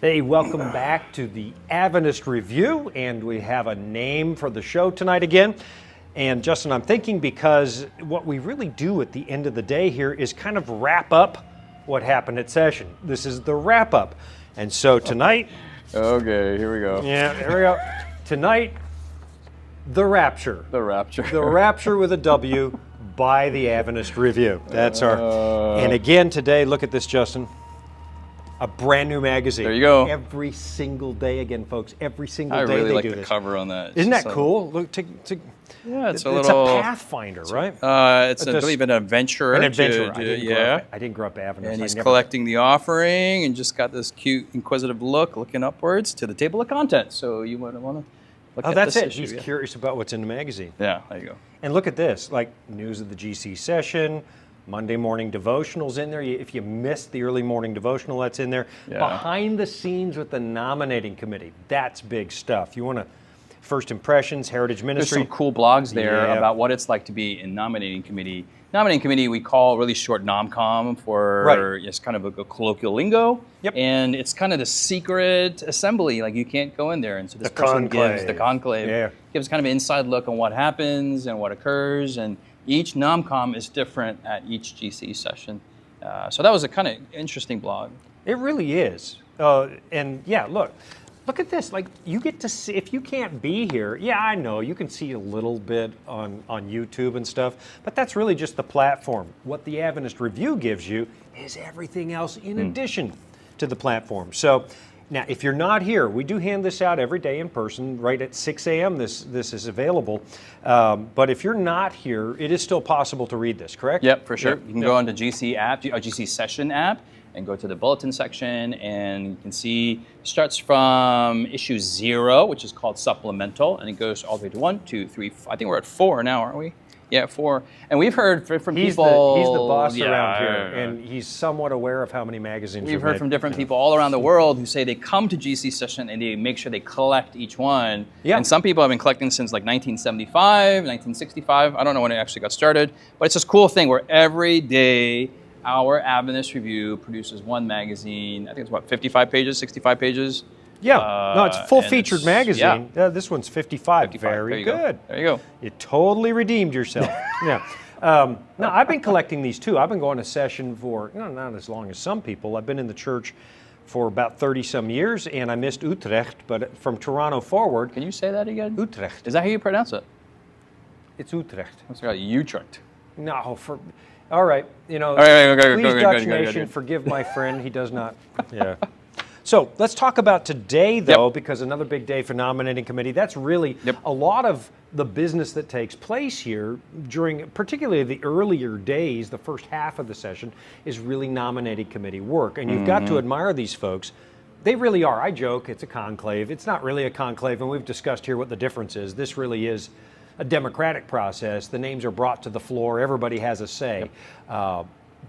Hey, welcome back to the Adventist Review, and we have a name for the show tonight again. And Justin, I'm thinking because what we really do at the end of the day here is kind of wrap up what happened at session. This is the wrap up. And so tonight... Okay, here we go. Yeah, here we go. Tonight, the Rapture. The Rapture. The Rapture with a W by the Adventist Review. That's our... And again today, look at this, Justin. A brand new magazine. There you go. Every single day, again, folks. Every single day they really like do the this. cover on that. Isn't that cool? Look, yeah, it's a Pathfinder, right? It's I believe an adventurer. An adventurer. I didn't grow up Adventist. And he's collecting the offering and just got this cute, inquisitive look, looking upwards to the table of contents. So you want to look at that's this it. issue, He's curious about what's in the magazine. Yeah, there you go. And look at this, like news of the GC session. Monday morning devotionals in there. If you missed the early morning devotional, that's in there. Yeah. Behind the scenes with the nominating committee. That's big stuff. You want to first impressions, Heritage Ministry. There's some cool blogs there about what it's like to be in nominating committee. Nominating committee we call really short nomcom for just kind of a colloquial lingo. Yep. And it's kind of the secret assembly. Like you can't go in there. And so this person gives the conclave. Gives kind of an inside look on what happens and what occurs. And each nomcom is different at each GC session. So that was a kind of interesting blog. It really is. And yeah, look at this. Like you get to see, if you can't be here, yeah, I know, you can see a little bit on YouTube and stuff, but that's really just the platform. What the Adventist Review gives you is everything else in addition to the platform. So now, if you're not here, we do hand this out every day in person, right at 6 a.m. This is available. But if you're not here, it is still possible to read this, correct? Yep, for sure. You can go on the GC app, GC Session app, and go to the bulletin section, and you can see starts from issue 0, which is called supplemental, and it goes all the way to 1, 2, 3, 4. I think we're at 4 now, aren't we? Yeah, 4. And we've heard from people... He's the boss around here, and he's somewhat aware of how many magazines we've heard from different people all around the world who say they come to GC session and they make sure they collect each one. Yeah. And some people have been collecting since like 1975, 1965. I don't know when it actually got started, but it's this cool thing where every day our Adventist Review produces one magazine. I think it's what, 55 pages, 65 pages? Yeah, no, it's full-featured magazine. Yeah, this one's 55. Very good. There you go. You totally redeemed yourself. Yeah. No, I've been collecting these too. I've been going to session for not as long as some people. I've been in the church for about 30-some years, and I missed Utrecht, but from Toronto forward... Can you say that again? Utrecht. Is that how you pronounce it? It's Utrecht. It's got Utrecht. No, all right. Please, Dutch Nation, forgive my friend. He does not... Yeah. So let's talk about today, though, because another big day for nominating committee. That's really a lot of the business that takes place here during particularly the earlier days, the first half of the session, is really nominating committee work. And you've got to admire these folks. They really are. I joke, it's a conclave. It's not really a conclave, and we've discussed here what the difference is. This really is a democratic process. The names are brought to the floor. Everybody has a say.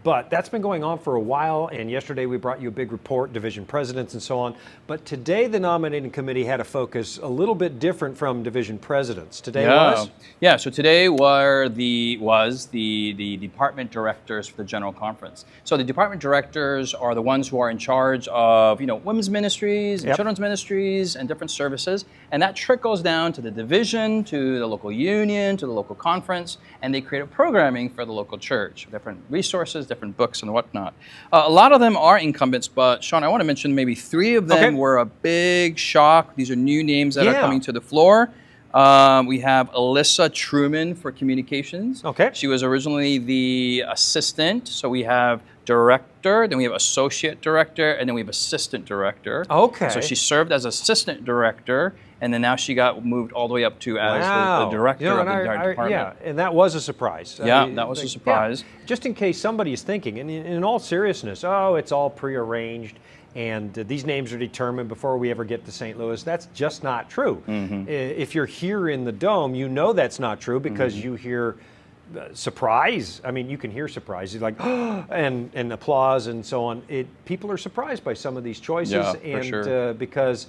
But that's been going on for a while, and yesterday we brought you a big report, division presidents and so on. But today the nominating committee had a focus a little bit different from division presidents. Today was? Yeah, so today was the department directors for the general conference. So the department directors are the ones who are in charge of, women's ministries and children's ministries and different services. And that trickles down to the division, to the local union, to the local conference, and they create a programming for the local church, different resources, different books and whatnot. A lot of them are incumbents, but Sean, I want to mention maybe 3 of them were a big shock. These are new names that are coming to the floor. We have Alyssa Truman for communications. Okay. She was originally the assistant. So we have director, then we have associate director, and then we have assistant director. Okay. So she served as assistant director, and then now she got moved all the way up to as the director of the entire department. Yeah, and that was a surprise. Yeah, that was a surprise. Yeah. Just in case somebody is thinking, and in all seriousness, it's all prearranged, and these names are determined before we ever get to St. Louis. That's just not true. If you're here in the Dome, you know that's not true because you hear surprise. I mean, you can hear surprise. You're like, and applause and so on. People are surprised by some of these choices, because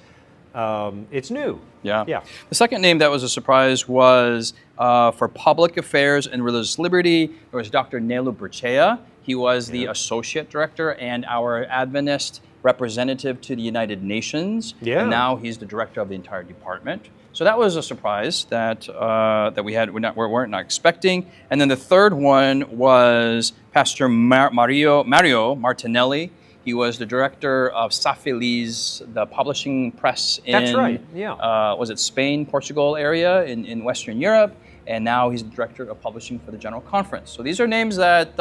it's new. Yeah. The second name that was a surprise was for public affairs and religious liberty. There was Dr. Nelu Berchea. He was the associate director and our Adventist representative to the United Nations. Yeah. And now he's the director of the entire department. So that was a surprise that weren't expecting. And then the third one was Pastor Mario Martinelli. He was the director of Safeliz, the publishing press in That's right. Yeah. Was it Spain, Portugal area in Western Europe. And now he's the director of publishing for the General Conference. So these are names that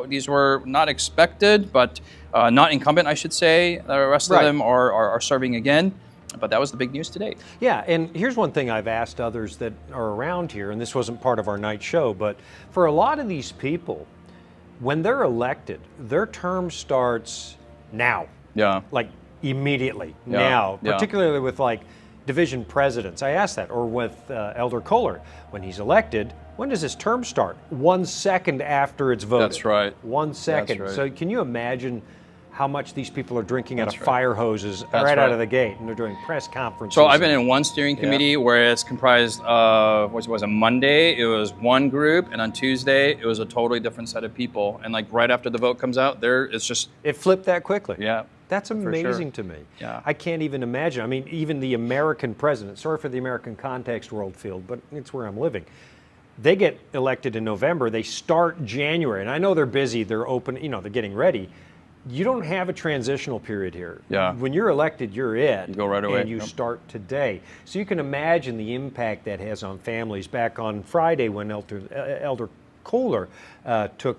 these were not expected, but not incumbent, I should say. The rest of them are serving again. But that was the big news today. Yeah, and here's one thing I've asked others that are around here, and this wasn't part of our night show, but for a lot of these people, when they're elected, their term starts now. Yeah. Like immediately, now. Particularly with like division presidents. I asked that, or with Elder Kohler. When he's elected, when does his term start? 1 second after it's voted. That's right. 1 second. That's right. So can you imagine how much these people are drinking out of fire hoses right out of the gate, and they're doing press conferences? So I've been in one steering committee where it's comprised of, what was it, Monday, it was one group, and on Tuesday, it was a totally different set of people. And like right after the vote comes out, it's just... It flipped that quickly. Yeah. That's amazing to me. Yeah. I can't even imagine. I mean, even the American president, sorry for the American context world field, but it's where I'm living. They get elected in November, they start January, and I know they're busy, they're open, they're getting ready. You don't have a transitional period here. Yeah. When you're elected, you're it. You go right away. And you start today. So you can imagine the impact that has on families. Back on Friday when Elder Kohler took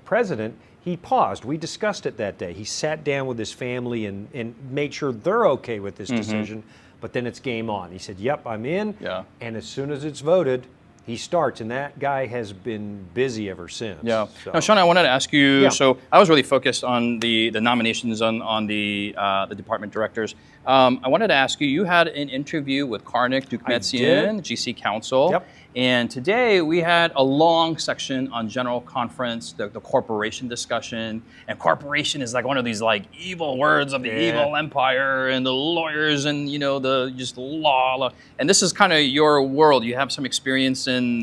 president, he paused. We discussed it that day. He sat down with his family and made sure they're okay with this decision, but then it's game on. He said, yep, I'm in. Yeah. And as soon as it's voted, he starts, and that guy has been busy ever since. Yeah. So. Now, Sean, I wanted to ask you, so I was really focused on the nominations on the department directors. I wanted to ask you, you had an interview with Karnik Dukmetsian, GC Council. Yep. And today we had a long section on General Conference, the corporation discussion. And corporation is like one of these like evil words of the evil empire and the lawyers and the just law. And this is kind of your world. You have some experience in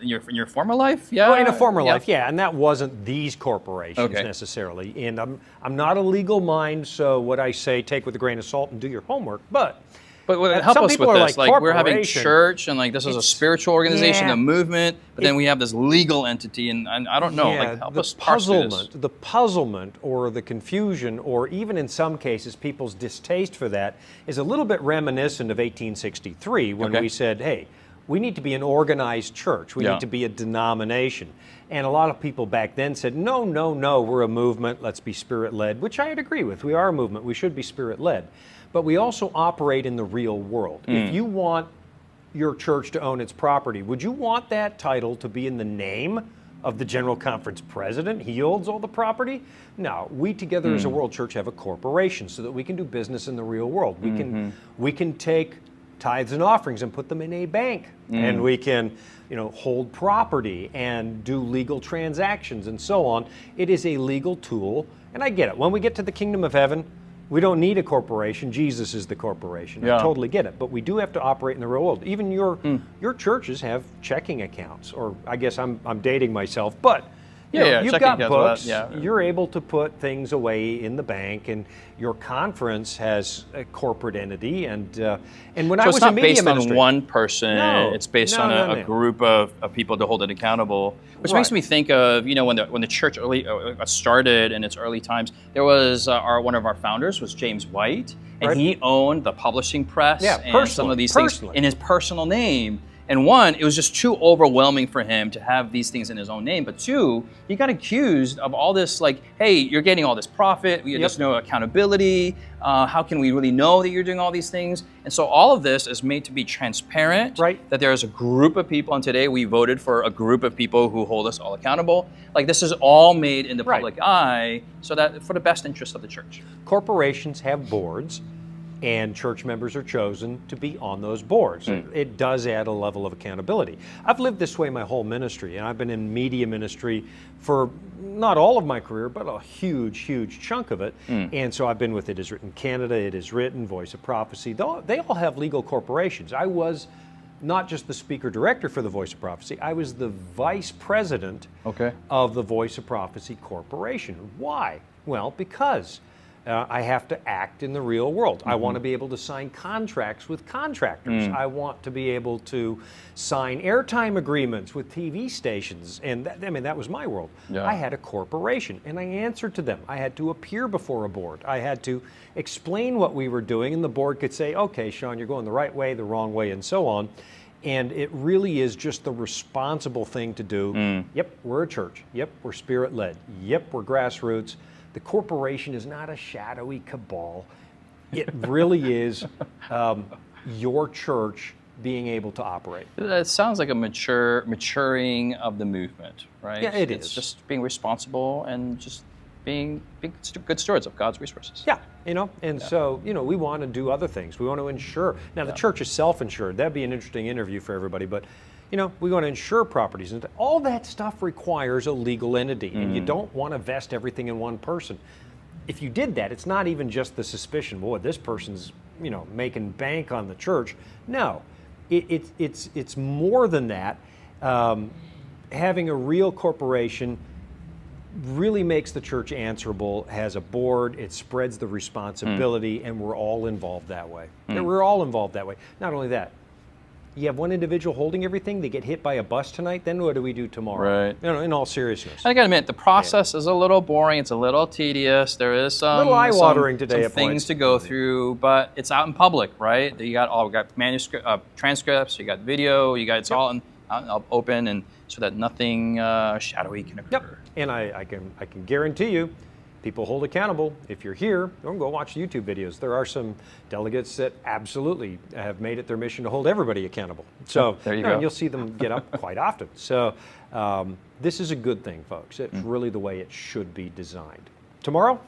your former life, Well, in a former life, and that wasn't these corporations necessarily. And I'm not a legal mind, so what I say, take with a grain of salt and do your homework. But help us with this. Like we're having church, and like this is a spiritual organization, a movement, but then we have this legal entity, and I don't know. Like help us parse through this. The puzzlement, or the confusion, or even in some cases people's distaste for that is a little bit reminiscent of 1863 when we said, hey, we need to be an organized church. We need to be a denomination. And a lot of people back then said, no, we're a movement. Let's be spirit-led, which I'd agree with. We are a movement. We should be spirit-led. But we also operate in the real world. If you want your church to own its property, would you want that title to be in the name of the General Conference president? He owns all the property? No, we together as a world church have a corporation so that we can do business in the real world. We can take tithes and offerings and put them in a bank, and we can hold property and do legal transactions and so on. It is a legal tool, and I get it. When we get to the kingdom of heaven, we don't need a corporation. Jesus is the corporation. I totally get it. But we do have to operate in the real world. Even your churches have checking accounts, or I guess I'm dating myself, but you've got books. You're able to put things away in the bank, and your conference has a corporate entity. And when I was in media ministry, it's not based on one person. It's based on a group of people to hold it accountable. Which makes me think of when the church started in its early times. There was one of our founders was James White, and he owned the publishing press and some of these things in his personal name. And one, it was just too overwhelming for him to have these things in his own name. But two, he got accused of all this, like, hey, you're getting all this profit. There's no accountability. How can we really know that you're doing all these things? And so all of this is made to be transparent, that there's a group of people, and today we voted for a group of people who hold us all accountable. Like, this is all made in the public eye, so that for the best interest of the church. Corporations have boards, and church members are chosen to be on those boards. It does add a level of accountability. I've lived this way my whole ministry, and I've been in media ministry for not all of my career, but a huge chunk of it. And so I've been with It Is Written Canada, It Is Written, Voice of Prophecy. They all have legal corporations. I was not just the speaker director for the Voice of Prophecy, I was the vice president of the Voice of Prophecy Corporation. Why? Well, because I have to act in the real world. I want to be able to sign contracts with contractors. I want to be able to sign airtime agreements with TV stations. And that was my world. I had a corporation and I answered to them. I had to appear before a board. I had to explain what we were doing, and the board could say, okay, Sean, you're going the right way, the wrong way, and so on. And it really is just the responsible thing to do. Yep, we're a church. Yep, we're spirit-led. Yep, we're grassroots. The corporation is not a shadowy cabal. It really is your church being able to operate. It sounds like a maturing of the movement, right? Yeah, it's just being responsible and just being good stewards of God's resources. Yeah, so, we want to do other things. We want to insure. Now, the church is self-insured. That'd be an interesting interview for everybody, but we want to insure properties, and all that stuff requires a legal entity, and you don't want to vest everything in one person. If you did that, it's not even just the suspicion, boy, this person's making bank on the church. No, it's more than that. Having a real corporation really makes the church answerable, has a board, it spreads the responsibility, and we're all involved that way. We're all involved that way. Not only that, you have one individual holding everything, they get hit by a bus tonight, then what do we do tomorrow? Right. In all seriousness. I gotta admit, the process is a little boring, it's a little tedious, there is some, little eye-watering today some things to go through, but it's out in public, right? We got manuscript, transcripts, you got video, it's all out open, and so that nothing shadowy can occur. Yep. And I can guarantee you, people hold accountable. If you're here, don't go watch YouTube videos. There are some delegates that absolutely have made it their mission to hold everybody accountable. So there you go. You'll see them get up quite often. So this is a good thing, folks. It's really the way it should be designed. Tomorrow?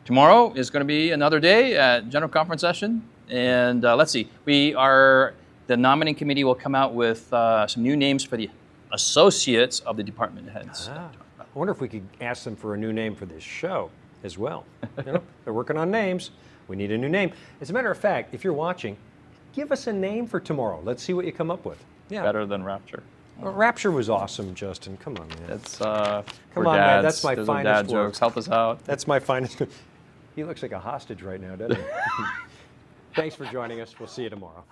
Tomorrow is going to be another day at General Conference session. And let's see, the nominating committee will come out with some new names for the associates of the department heads. I wonder if we could ask them for a new name for this show as well. They're working on names. We need a new name. As a matter of fact, if you're watching, give us a name for tomorrow. Let's see what you come up with. Yeah. Better than Rapture. Well, Rapture was awesome, Justin. Come on, man. It's come on, man. That's my finest dad work. Jokes. Help us out. That's my finest. He looks like a hostage right now, doesn't he? Thanks for joining us. We'll see you tomorrow.